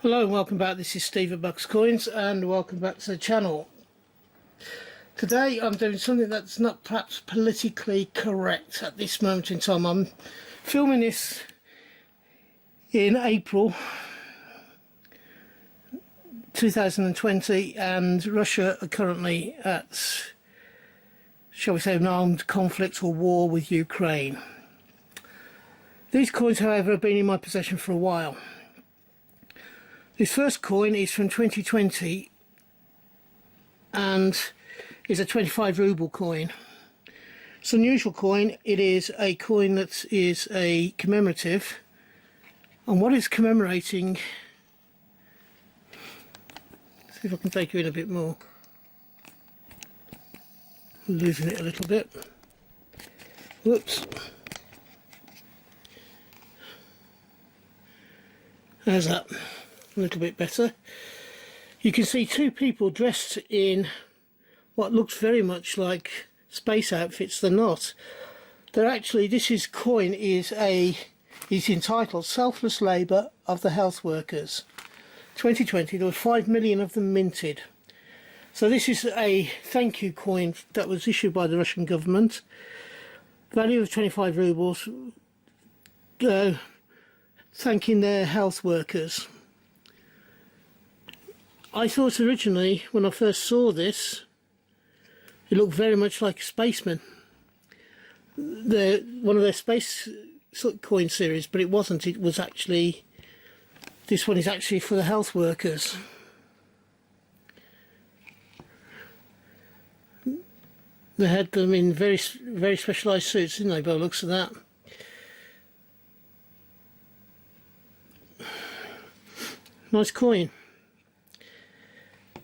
Hello and welcome back. This is Steve at Bucks Coins and welcome back to the channel. Today I'm doing something that's not perhaps politically correct at this moment in time. I'm filming this in April 2020 and Russia are currently at, shall we say, an armed conflict or war with Ukraine. These coins, however, have been in my possession for a while. This first coin is from 2020 and is a 25 ruble coin. It's an unusual coin. It is a coin that is a commemorative, and what it's commemorating, see if I can take you in a bit more. I'm losing it a little bit. Whoops. There's that. A little bit better. You can see two people dressed in what looks very much like space outfits. They're not. They're actually, this coin is entitled Selfless Labour of the Health Workers. 2020, there were 5 million of them minted. So this is a thank you coin that was issued by the Russian government. Value of 25 rubles, thanking their health workers. I thought originally, when I first saw this, it looked very much like a spaceman. One of their space coin series, but it wasn't. It was actually, this one is actually for the health workers. They had them in very specialised suits, didn't they, by the looks of that? Nice coin.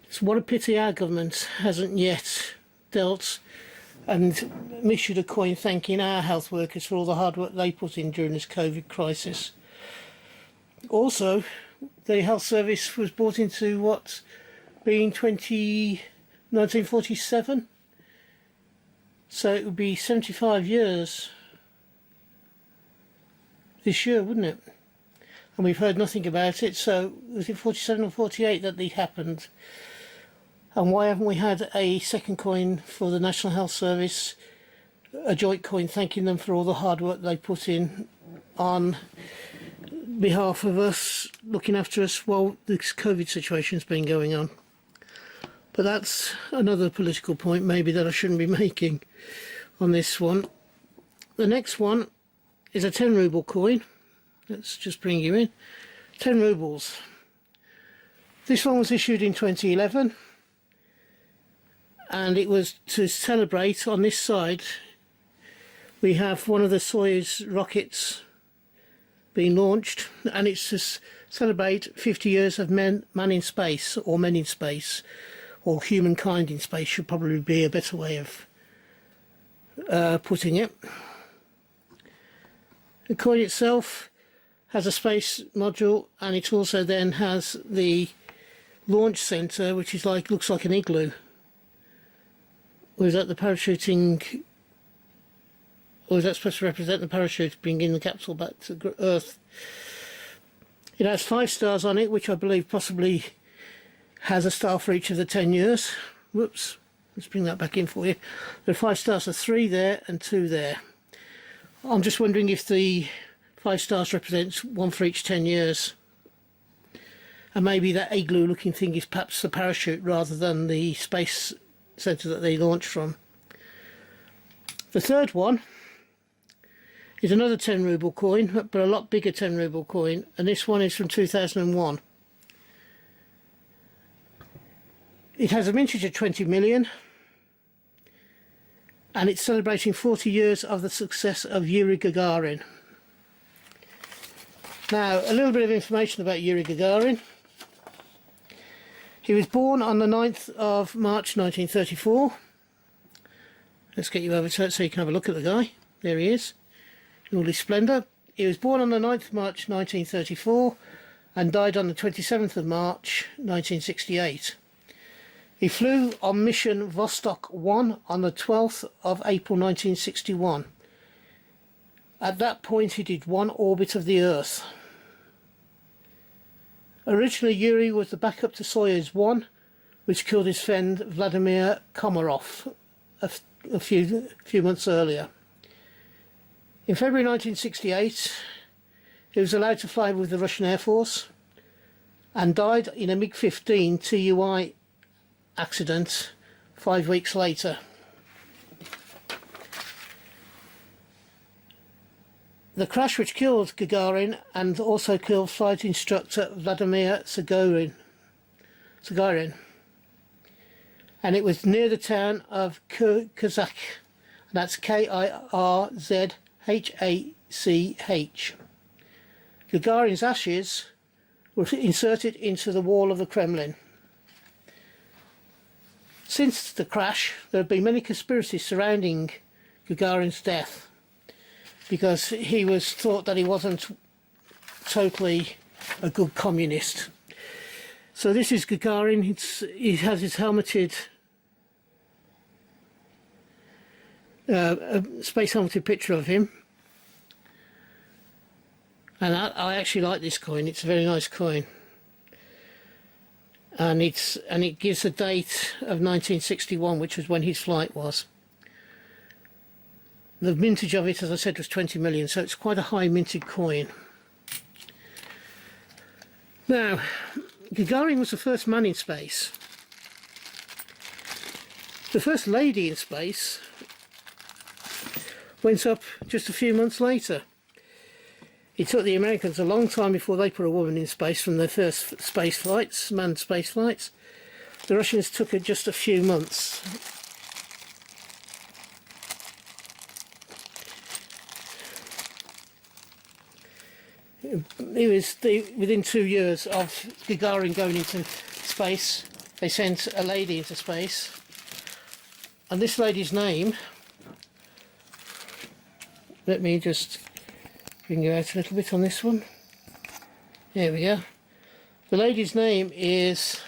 So what a pity our government hasn't yet dealt and issued a coin thanking our health workers for all the hard work they put in during this COVID crisis. Also, the health service was brought into what, being 1947? So it would be 75 years this year, wouldn't it? And we've heard nothing about it. So was it 47 or 48 that they happened? And why haven't we had a second coin for the National Health Service, a joint coin thanking them for all the hard work they put in on behalf of us, looking after us while this COVID situation's been going on? But that's another political point maybe that I shouldn't be making on this one. The next one is a 10 ruble coin. Let's just bring you in. 10 rubles. This one was issued in 2011. And it was to celebrate, on this side, we have one of the Soyuz rockets being launched, and it's to celebrate 50 years of man in space, or men in space, or humankind in space should probably be a better way of putting it. The coin itself has a space module, and it also then has the launch centre, which is looks like an igloo. Or is that the parachuting, or is that supposed to represent the parachute bringing the capsule back to Earth? It has 5 stars on it, which I believe possibly has a star for each of the 10 years. Whoops, let's bring that back in for you. There are 5 stars, so 3 there and 2 there. I'm just wondering if the 5 stars represents 1 for each 10 years. And maybe that igloo looking thing is perhaps the parachute rather than the space centre that they launched from. The third one is another 10 ruble coin, but a lot bigger 10 ruble coin, and this one is from 2001. It has a mintage of 20 million, and it's celebrating 40 years of the success of Yuri Gagarin. Now, a little bit of information about Yuri Gagarin. He was born on the 9th of March 1934. Let's get you over to it so you can have a look at the guy. There he is, in all his splendour. He was born on the 9th of March 1934 and died on the 27th of March 1968. He flew on mission Vostok 1 on the 12th of April 1961. At that point he did 1 orbit of the Earth. Originally, Yuri was the backup to Soyuz 1, which killed his friend Vladimir Komarov a few months earlier. In February 1968, he was allowed to fly with the Russian Air Force and died in a MiG-15 TUI accident 5 weeks later. The crash which killed Gagarin and also killed flight instructor Vladimir Gagarin, and it was near the town of Kazakh, that's Kirzhach. Gagarin's ashes were inserted into the wall of the Kremlin. Since the crash, there have been many conspiracies surrounding Gagarin's death, because he was thought that he wasn't totally a good communist. So this is Gagarin. He has his helmeted, a space helmeted picture of him. And I actually like this coin. It's a very nice coin. And it gives a date of 1961, which was when his flight was. The mintage of it, as I said, was 20 million, so it's quite a high minted coin. Now, Gagarin was the first man in space. The first lady in space went up just a few months later. It took the Americans a long time before they put a woman in space from their first space flights, manned space flights. The Russians took it just a few months. Within 2 years of Gagarin going into space, they sent a lady into space, and this lady's name, let me just bring you out a little bit on this one. There we go. The lady's name is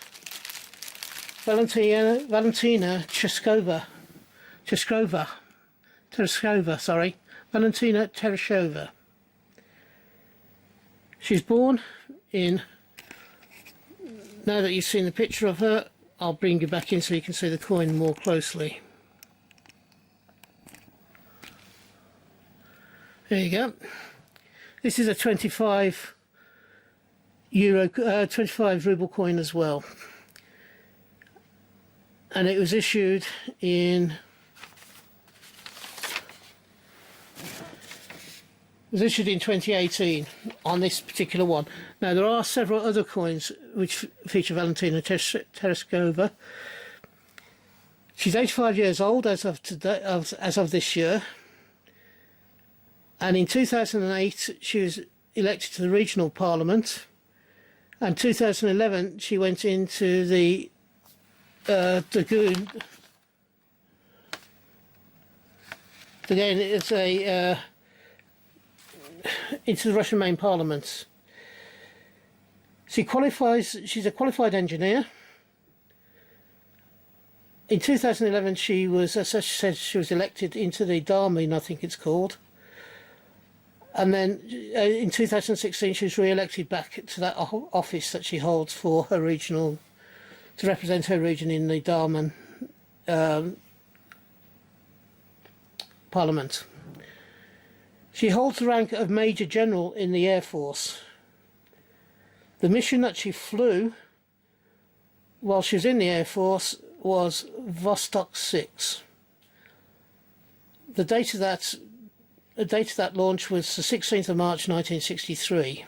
Valentina Tereshkova, Valentina Tereshkova. She's born in, now that you've seen the picture of her, I'll bring you back in so you can see the coin more closely. There you go. This is a 25 ruble coin as well. And it was issued in 2018 on this particular one. Now there are several other coins which feature Valentina Tereshkova. She's 85 years old as of today, as of this year. And in 2008 she was elected to the regional parliament. And 2011 she went into the again it's a into the Russian main parliament. She's a qualified engineer. In 2011 she was, as such said, she was elected into the Darmin, I think it's called. And then in 2016 she was re-elected back to that office that she holds for her regional, to represent her region in the Darmin parliament. She holds the rank of Major General in the Air Force. The mission that she flew while she was in the Air Force was Vostok 6. The date of that launch was the 16th of March 1963.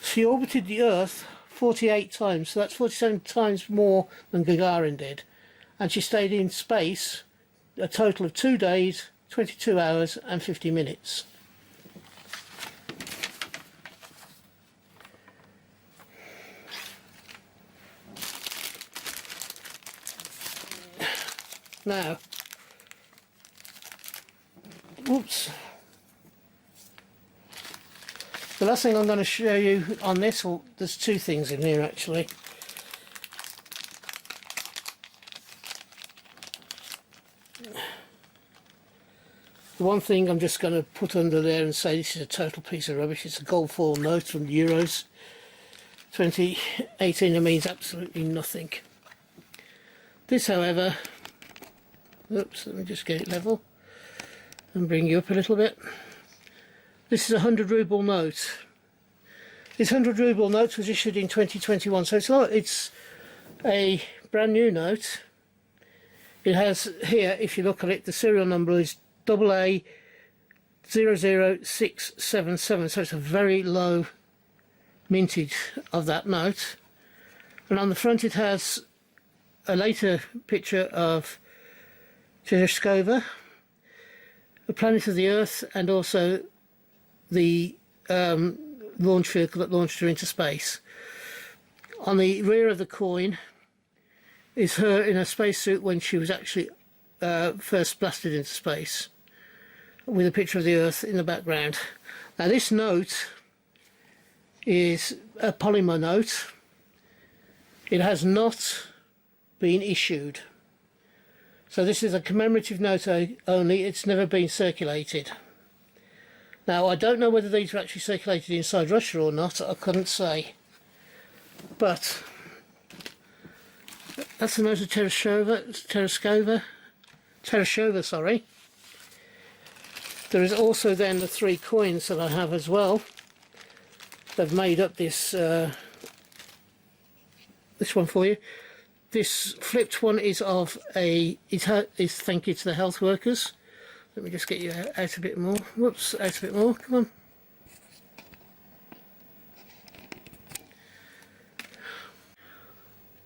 She orbited the Earth 48 times, so that's 47 times more than Gagarin did. And she stayed in space a total of 2 days, 22 hours and 50 minutes. Now, whoops. The last thing I'm going to show you on this, well, there's two things in here actually. The one thing I'm just going to put under there and say this is a total piece of rubbish. It's a gold foil note from the Euros. 2018, it means absolutely nothing. This, however, oops, let me just get it level and bring you up a little bit. This is a 100 ruble note. This 100 ruble note was issued in 2021, so it's a brand new note. It has here, if you look at it, the serial number is AA00677, so it's a very low mintage of that note. And on the front it has a later picture of Tereshkova, a planet of the Earth, and also the launch vehicle that launched her into space. On the rear of the coin is her in a spacesuit when she was actually first blasted into space, with a picture of the Earth in the background. Now this note is a polymer note. It has not been issued. So this is a commemorative note only, it's never been circulated. Now I don't know whether these were actually circulated inside Russia or not, I couldn't say. But that's the note of Tereshkova, sorry. There is also then the 3 coins that I have as well. They've made up this this one for you. This flipped one is of is thank you to the health workers. Let me just get you out a bit more. Whoops, out a bit more, come on.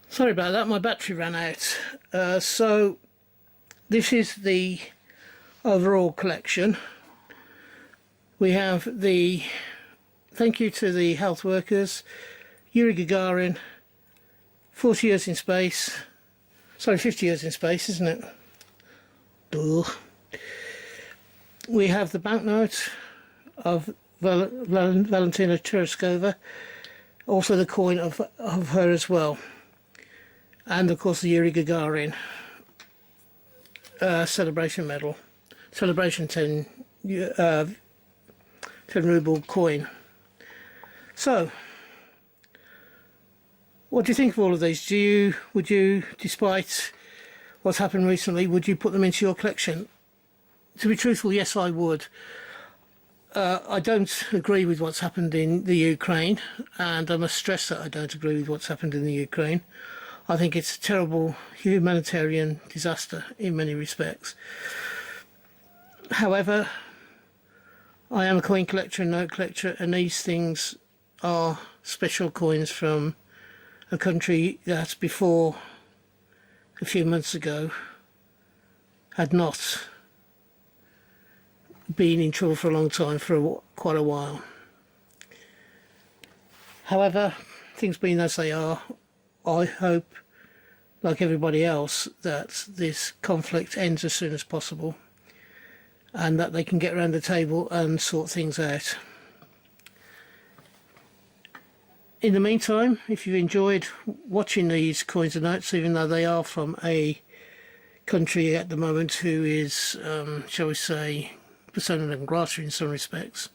Sorry about that, my battery ran out. So this is the overall collection. We have the thank you to the health workers, Yuri Gagarin, 40 years in space. Sorry, 50 years in space, isn't it? Duh. We have the banknote of Valentina Tereshkova, also the coin of her as well, and of course the Yuri Gagarin celebration medal, celebration 10 ruble coin. So, what do you think of all of these? Would you, despite what's happened recently, would you put them into your collection? To be truthful, yes, I would. I don't agree with what's happened in the Ukraine, and I must stress that I don't agree with what's happened in the Ukraine. I think it's a terrible humanitarian disaster in many respects. However, I am a coin collector and note collector, and these things are special coins from a country that before a few months ago had not been in trouble for a long time, for quite a while. However, things being as they are, I hope, like everybody else, that this conflict ends as soon as possible and that they can get around the table and sort things out. In the meantime, if you've enjoyed watching these coins and notes, even though they are from a country at the moment who is, shall we say, persona non grata in some respects,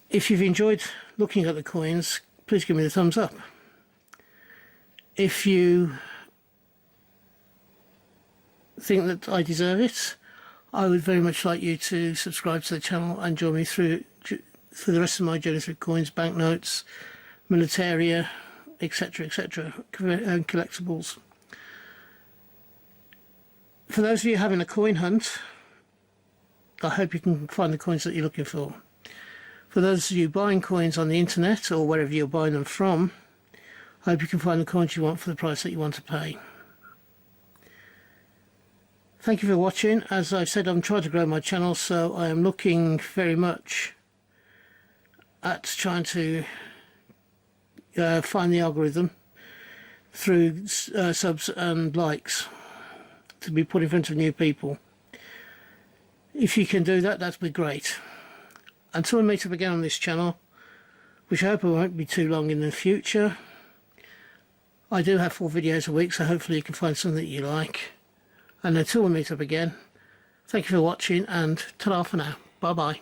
if you've enjoyed looking at the coins, please give me the thumbs up. If you think that I deserve it, I would very much like you to subscribe to the channel and join me through for the rest of my journey through coins, banknotes, militaria, etc, and collectibles. For those of you having a coin hunt, I hope you can find the coins that you're looking for. For those of you buying coins on the internet or wherever you're buying them from, I hope you can find the coins you want for the price that you want to pay. Thank you for watching. As I said, I'm trying to grow my channel, so I am looking very much at trying to find the algorithm through subs and likes to be put in front of new people. If you can do that, that'd be great. Until we meet up again on this channel, which I hope it won't be too long in the future, I do have 4 videos a week, so hopefully you can find something that you like. And until we meet up again, thank you for watching, and ta-ra for now. Bye bye.